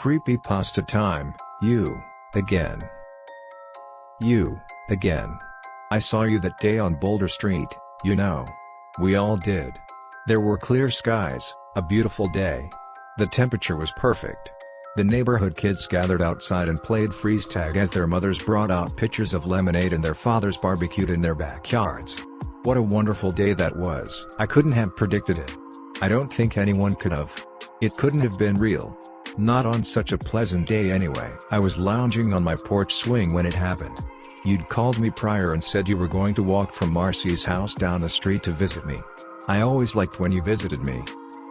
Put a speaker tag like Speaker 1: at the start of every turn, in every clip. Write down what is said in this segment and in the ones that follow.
Speaker 1: Creepypasta time, you, again. You, again. I saw you that day on Boulder Street, you know. We all did. There were clear skies, a beautiful day. The temperature was perfect. The neighborhood kids gathered outside and played freeze tag as their mothers brought out pitchers of lemonade and their fathers barbecued in their backyards. What a wonderful day that was. I couldn't have predicted it. I don't think anyone could have. It couldn't have been real. Not on such a pleasant day anyway. I was lounging on my porch swing when it happened. You'd called me prior and said you were going to walk from Marcy's house down the street to visit me. I always liked when you visited me.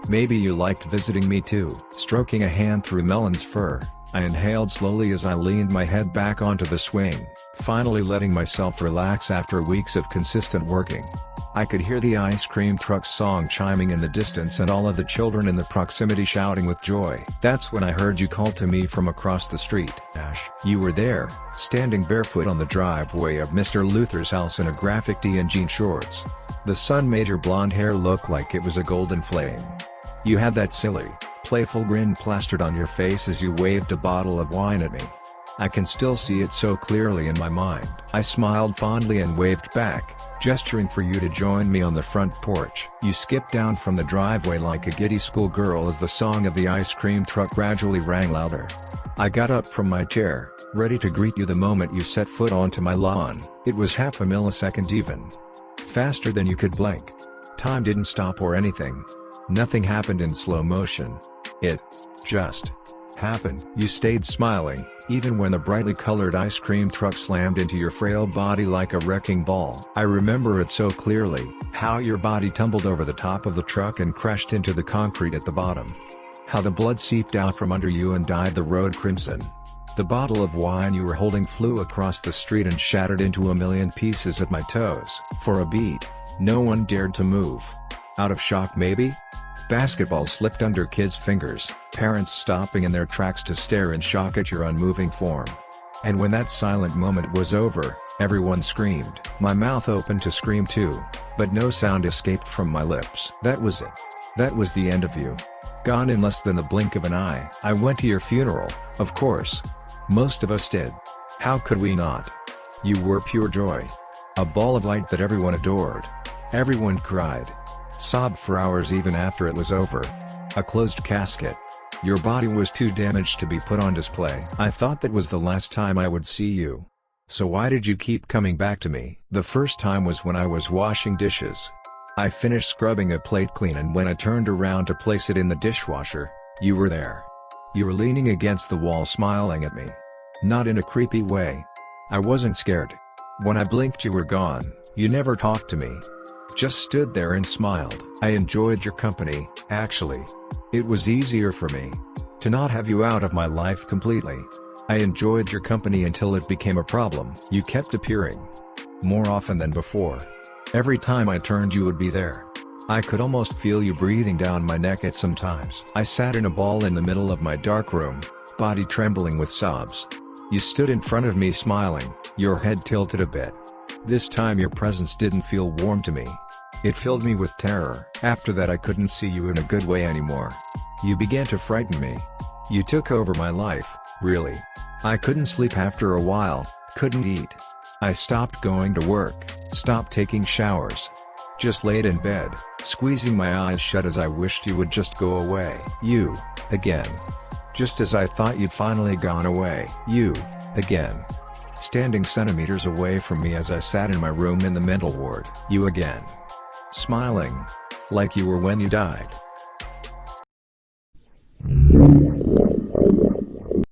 Speaker 1: Maybe you liked visiting me too. Stroking a hand through Melon's fur, I inhaled slowly as I leaned my head back onto the swing, finally letting myself relax after weeks of consistent working. I could hear the ice cream truck song chiming in the distance and all of the children in the proximity shouting with joy. That's when I heard you call to me from across the street. Ash. You were there, standing barefoot on the driveway of Mr. Luther's house in a graphic tee and jean shorts. The sun made your blonde hair look like it was a golden flame. You had that silly, playful grin plastered on your face as you waved a bottle of wine at me. I can still see it so clearly in my mind. I smiled fondly and waved back, gesturing for you to join me on the front porch. You skipped down from the driveway like a giddy schoolgirl as the song of the ice cream truck gradually rang louder. I got up from my chair, ready to greet you the moment you set foot onto my lawn. It was half a millisecond even. Faster than you could blink. Time didn't stop or anything. Nothing happened in slow motion. It just happened. You stayed smiling, even when the brightly colored ice cream truck slammed into your frail body like a wrecking ball. I remember it so clearly, how your body tumbled over the top of the truck and crashed into the concrete at the bottom. How the blood seeped out from under you and dyed the road crimson. The bottle of wine you were holding flew across the street and shattered into a million pieces at my toes. For a beat, no one dared to move. Out of shock maybe? Basketball slipped under kids' fingers, parents stopping in their tracks to stare in shock at your unmoving form. And when that silent moment was over, everyone screamed. My mouth opened to scream too, but no sound escaped from my lips. That was it. That was the end of you. Gone in less than the blink of an eye. I went to your funeral, of course. Most of us did. How could we not? You were pure joy. A ball of light that everyone adored. Everyone cried. Sobbed for hours even after it was over. A closed casket. Your body was too damaged to be put on display. I thought that was the last time I would see you. So why did you keep coming back to me? The first time was when I was washing dishes. I finished scrubbing a plate clean and when I turned around to place it in the dishwasher, you were there. You were leaning against the wall smiling at me. Not in a creepy way. I wasn't scared. When I blinked you were gone. You never talked to me. Just stood there and smiled. I enjoyed your company, actually. It was easier for me to not have you out of my life completely. I enjoyed your company until it became a problem. You kept appearing. More often than before. Every time I turned you would be there. I could almost feel you breathing down my neck at some times. I sat in a ball in the middle of my dark room, body trembling with sobs. You stood in front of me smiling, your head tilted a bit. This time your presence didn't feel warm to me. It filled me with terror. After that I couldn't see you in a good way anymore. You began to frighten me. You took over my life, really. I couldn't sleep after a while, couldn't eat. I stopped going to work, stopped taking showers. Just laid in bed, squeezing my eyes shut as I wished you would just go away. You, again. Just as I thought you'd finally gone away. You, again. Standing centimeters away from me as I sat in my room in the mental ward. You again. Smiling. Like you were when you died.